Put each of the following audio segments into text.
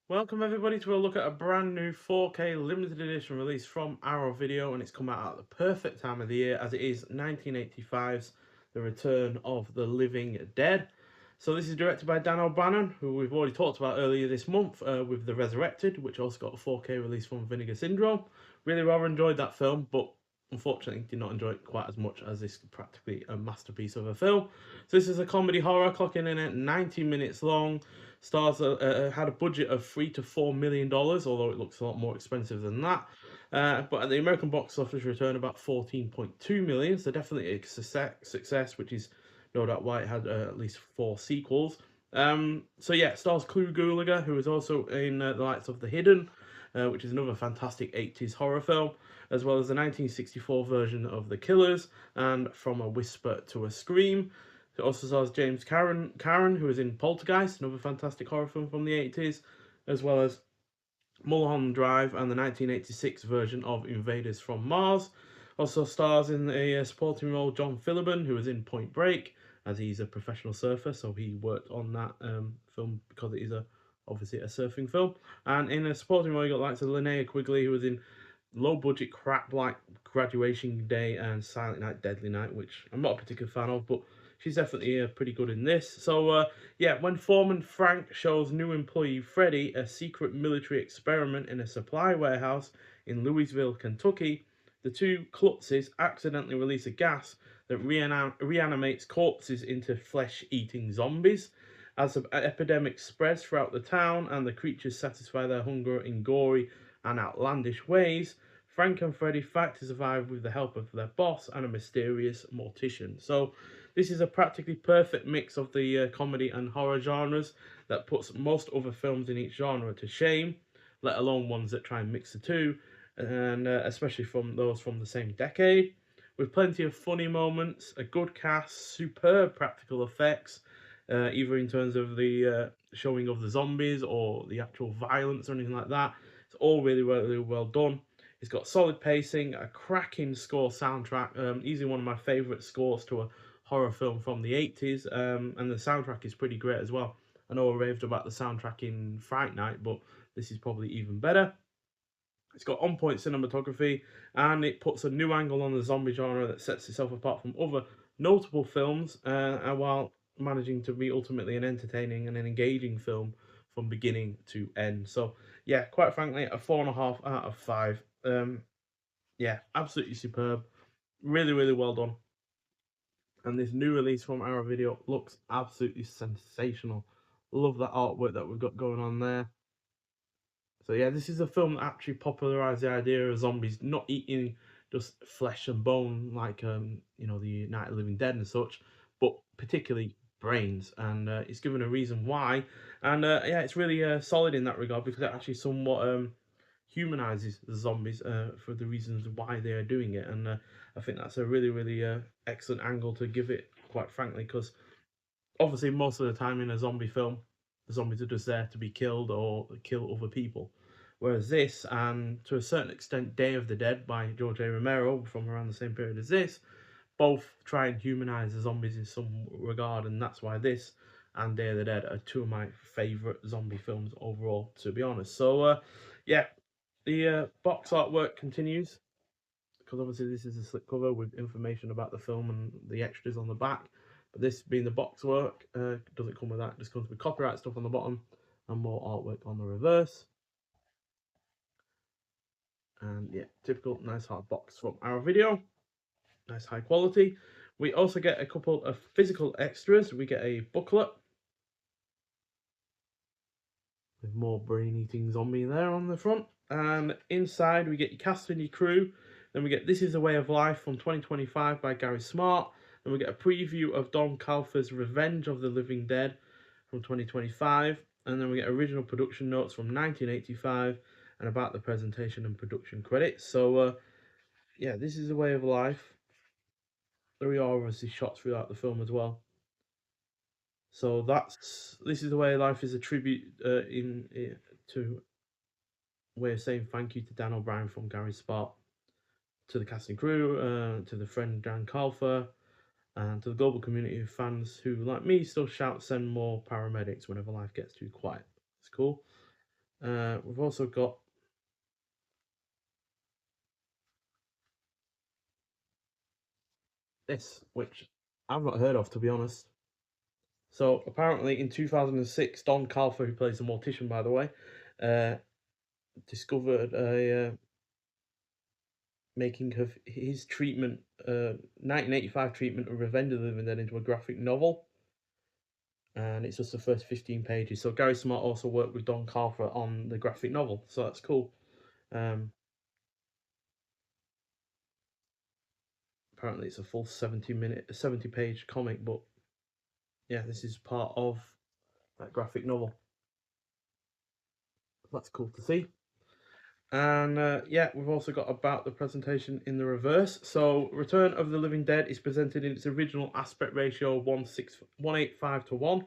Welcome everybody to a look at a brand new 4K limited edition release from Arrow Video, and it's come out at the perfect time of the year as it is 1985's The Return of the Living Dead. So this is directed by Dan O'Bannon, who we've already talked about earlier this month with The Resurrected, which also got a 4K release from Vinegar Syndrome. Really rather enjoyed that film, but unfortunately did not enjoy it quite as much as this practically a masterpiece of a film. So this is a comedy horror clocking in at 90 minutes long. Stars had a budget of $3 to $4 million, although it looks a lot more expensive than that. But at the American box office return about 14.2 million, so definitely a success, which is no doubt why it had at least 4 sequels. So yeah, it stars Clu Gulager, who is also in The Lights of the Hidden, which is another fantastic 80s horror film, as well as the 1964 version of The Killers and From a Whisper to a Scream. It also stars James Karen, who is in Poltergeist, another fantastic horror film from the 80s, as well as Mulholland Drive and the 1986 version of Invaders from Mars. Also stars in a supporting role John Philibin, who is in Point Break, as he's a professional surfer, so he worked on that film because it is obviously a surfing film. And in a supporting role, you got likes of Linnea Quigley, who was in low budget crap like Graduation Day and Silent Night, Deadly Night, which I'm not a particular fan of, but she's definitely pretty good in this. So, yeah, when Foreman Frank shows new employee Freddie a secret military experiment in a supply warehouse in Louisville, Kentucky, the two klutzes accidentally release a gas that reanimates corpses into flesh-eating zombies. As the epidemic spreads throughout the town and the creatures satisfy their hunger in gory and outlandish ways, Frank and Freddy fight to survive with the help of their boss and a mysterious mortician. So, this is a practically perfect mix of the comedy and horror genres that puts most other films in each genre to shame, let alone ones that try and mix the two, and especially from those from the same decade. With plenty of funny moments, a good cast, superb practical effects, either in terms of the showing of the zombies or the actual violence or anything like that. It's all really well done. It's got solid pacing, a cracking score soundtrack, easily one of my favourite scores to a horror film from the 80s, and the soundtrack is pretty great as well. I know I raved about the soundtrack in Fright Night, but this is probably even better. It's got on point cinematography, and it puts a new angle on the zombie genre that sets itself apart from other notable films, and while managing to be ultimately an entertaining and an engaging film from beginning to end. So, yeah, quite frankly, a 4.5 out of 5. Yeah, absolutely superb. Really well done. And this new release from Arrow Video looks absolutely sensational. Love that artwork that we've got going on there. So yeah, this is a film that actually popularized the idea of zombies not eating just flesh and bone like the Night of the Living Dead and such, but particularly brains, and it's given a reason why. And yeah, it's really solid in that regard because it actually somewhat humanizes the zombies for the reasons why they are doing it, and I think that's a really excellent angle to give it, quite frankly, because obviously most of the time in a zombie film, the zombies are just there to be killed or kill other people. Whereas this, and to a certain extent, Day of the Dead by George A. Romero from around the same period as this, both try and humanize the zombies in some regard, and that's why this and Day of the Dead are two of my favorite zombie films overall, to be honest. So, yeah, the box artwork continues because obviously this is a slipcover with information about the film and the extras on the back. But this being the box work, doesn't come with that. It just comes with copyright stuff on the bottom and more artwork on the reverse. And yeah, typical nice hard box from our video. Nice high quality. We also get a couple of physical extras. We get a booklet with more brain-eating zombie there on the front. And inside we get your cast and your crew. Then we get This Is a Way of Life from 2025 by Gary Smart. Then we get a preview of Don Calfer's Revenge of the Living Dead from 2025. And then we get original production notes from 1985 and about the presentation and production credits. So, yeah, This Is a Way of Life. There are obviously shots throughout the film as well. So that's This Is the Way of Life is a tribute to way of saying thank you to Dan O'Brien from Gary Spot, to the cast and crew, to the friend Dan Calfer, and to the global community of fans who, like me, still shout send more paramedics whenever life gets too quiet. It's cool. We've also got this, which I've not heard of, to be honest. So apparently in 2006, Don Calfer, who plays the mortician, by the way, uh, discovered a making of his treatment, 1985 treatment of Revenge of the Living Dead into a graphic novel, and it's just the first 15 pages. So Gary Smart also worked with Don Calfer on the graphic novel, so that's cool. Um, Apparently it's a full 70 page comic, but yeah, this is part of that graphic novel. That's cool to see. And yeah, we've also got about the presentation in the reverse. So, Return of the Living Dead is presented in its original aspect ratio 185 to 1,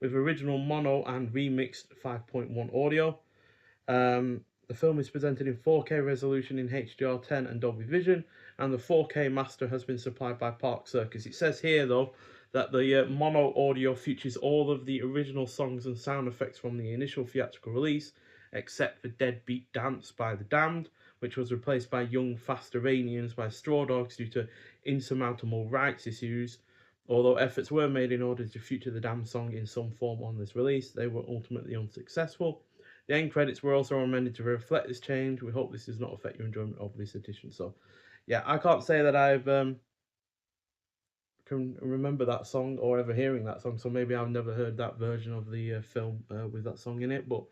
with original mono and remixed 5.1 audio. The film is presented in 4K resolution in HDR10 and Dolby Vision, and the 4K master has been supplied by Park Circus. It says here, though, that the mono audio features all of the original songs and sound effects from the initial theatrical release, except for Deadbeat Dance by The Damned, which was replaced by Young Fast Iranians by Straw Dogs due to insurmountable rights issues. Although efforts were made in order to feature the Damned song in some form on this release, they were ultimately unsuccessful. The end credits were also amended to reflect this change. We hope this does not affect your enjoyment of this edition. So, yeah, I can't say that I've can remember that song or ever hearing that song. So maybe I've never heard that version of the film with that song in it. But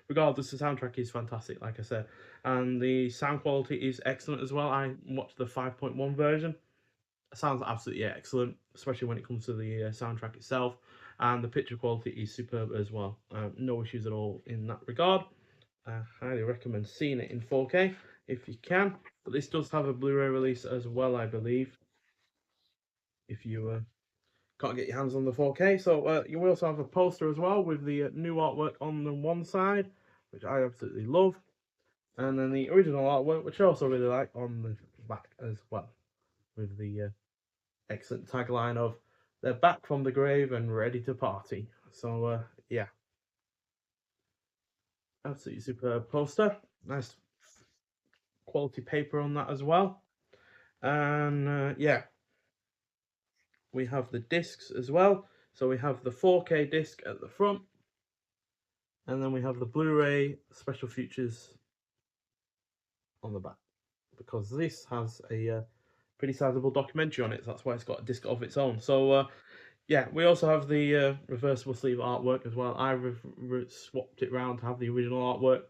regardless, the soundtrack is fantastic, like I said, and the sound quality is excellent as well. I watched the 5.1 version. It sounds absolutely excellent, especially when it comes to the soundtrack itself, and the picture quality is superb as well. No issues at all in that regard. I highly recommend seeing it in 4K if you can. But this does have a Blu-ray release as well, I believe, if you can't get your hands on the 4K. So you also have a poster as well with the new artwork on the one side, which I absolutely love, and then the original artwork, which I also really like, on the back as well, with the excellent tagline of "They're back from the grave and ready to party." So yeah, absolutely superb poster. Nice quality paper on that as well. And yeah, we have the discs as well. So we have the 4K disc at the front, and then we have the Blu-ray special features on the back, because this has a pretty sizable documentary on it. So that's why it's got a disc of its own. So yeah, we also have the reversible sleeve artwork as well. I swapped it around to have the original artwork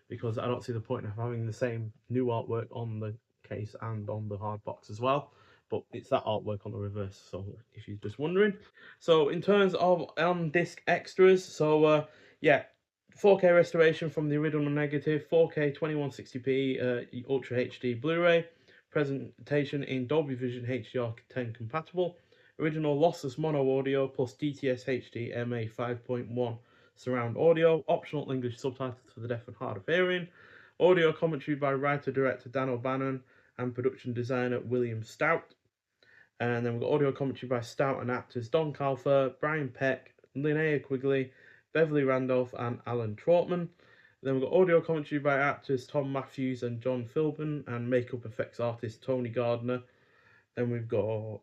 because I don't see the point of having the same new artwork on the case and on the hard box as well. But it's that artwork on the reverse, so if you're just wondering. So in terms of on-disc extras, so yeah, 4K restoration from the original negative, 4K 2160p Ultra HD Blu-ray, presentation in Dolby Vision HDR10 compatible, original lossless mono audio plus DTS HD MA 5.1 surround audio, optional English subtitles for the deaf and hard of hearing, audio commentary by writer-director Dan O'Bannon and production designer William Stout. And then we've got audio commentary by Stout and actors Don Calfer, Brian Peck, Linnea Quigley, Beverly Randolph, and Alan Trautman. Then we've got audio commentary by actors Tom Matthews and John Philbin, and makeup effects artist Tony Gardner. Then we've got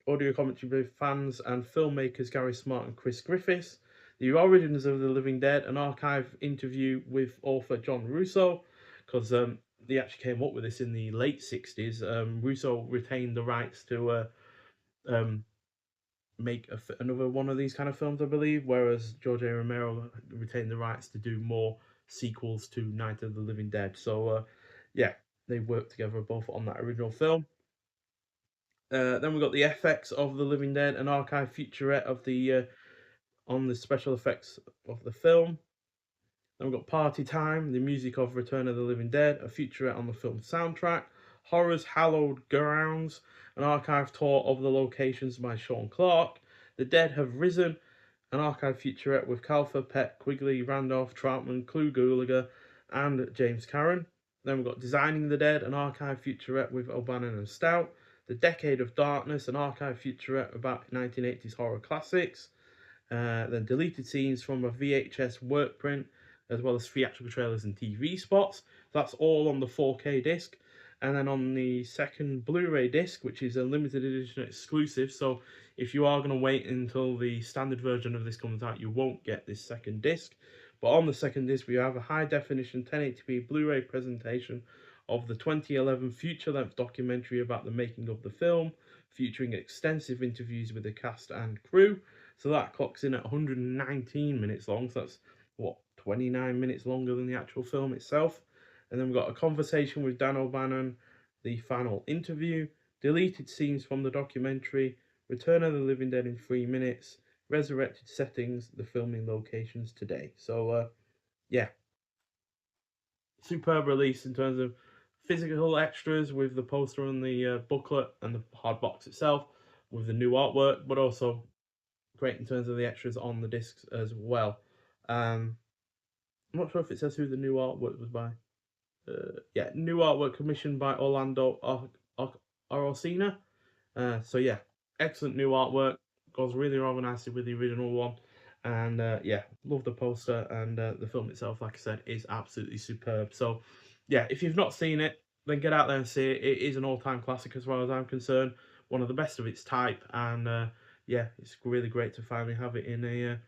audio commentary by fans and filmmakers Gary Smart and Chris Griffiths. The Origins of the Living Dead, an archive interview with author John Russo, because they actually came up with this in the late 60s. Russo retained the rights to um, make another one of these kind of films, I believe, whereas George A. Romero retained the rights to do more sequels to Night of the Living Dead. So, yeah, they worked together both on that original film. Then we got the FX of the Living Dead, an archive featurette of the on the special effects of the film. Then we've got Party Time, the music of Return of the Living Dead, a featurette on the film's soundtrack. Horror's Hallowed Grounds, an archive tour of the locations by Sean Clark. The Dead Have Risen, an archive featurette with Calfer, Peck, Quigley, Randolph, Troutman, Clu Gulager, and James Caron. Then we've got Designing the Dead, an archive featurette with O'Bannon and Stout. The Decade of Darkness, an archive featurette about 1980s horror classics. Then deleted scenes from a VHS work print as well as theatrical trailers and TV spots. That's all on the 4K disc. And then on the second Blu-ray disc, which is a limited edition exclusive, so if you are going to wait until the standard version of this comes out, you won't get this second disc. But on the second disc, we have a high definition 1080p Blu-ray presentation of the 2011 feature-length documentary about the making of the film, featuring extensive interviews with the cast and crew. So that clocks in at 119 minutes long. So that's what, 29 minutes longer than the actual film itself. And then we've got a conversation with Dan O'Bannon, the final interview, deleted scenes from the documentary, Return of the Living Dead in 3 minutes, resurrected settings, the filming locations today. So yeah, superb release in terms of physical extras with the poster and the booklet and the hard box itself with the new artwork, but also great in terms of the extras on the discs as well. I'm not sure if it says who the new artwork was by. Yeah, new artwork commissioned by Orlando Orosina. So yeah, excellent new artwork. Goes really rather nicely with the original one. And yeah, love the poster, and the film itself, like I said, is absolutely superb. So yeah, if you've not seen it, then get out there and see it. It is an all-time classic as far as I'm concerned. One of the best of its type, and yeah, it's really great to finally have it in a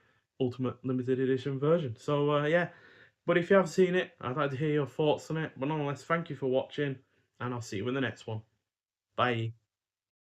ultimate limited edition version. So yeah, but if you have seen it, I'd like to hear your thoughts on it. But nonetheless, thank you for watching, and I'll see you in the next one. Bye.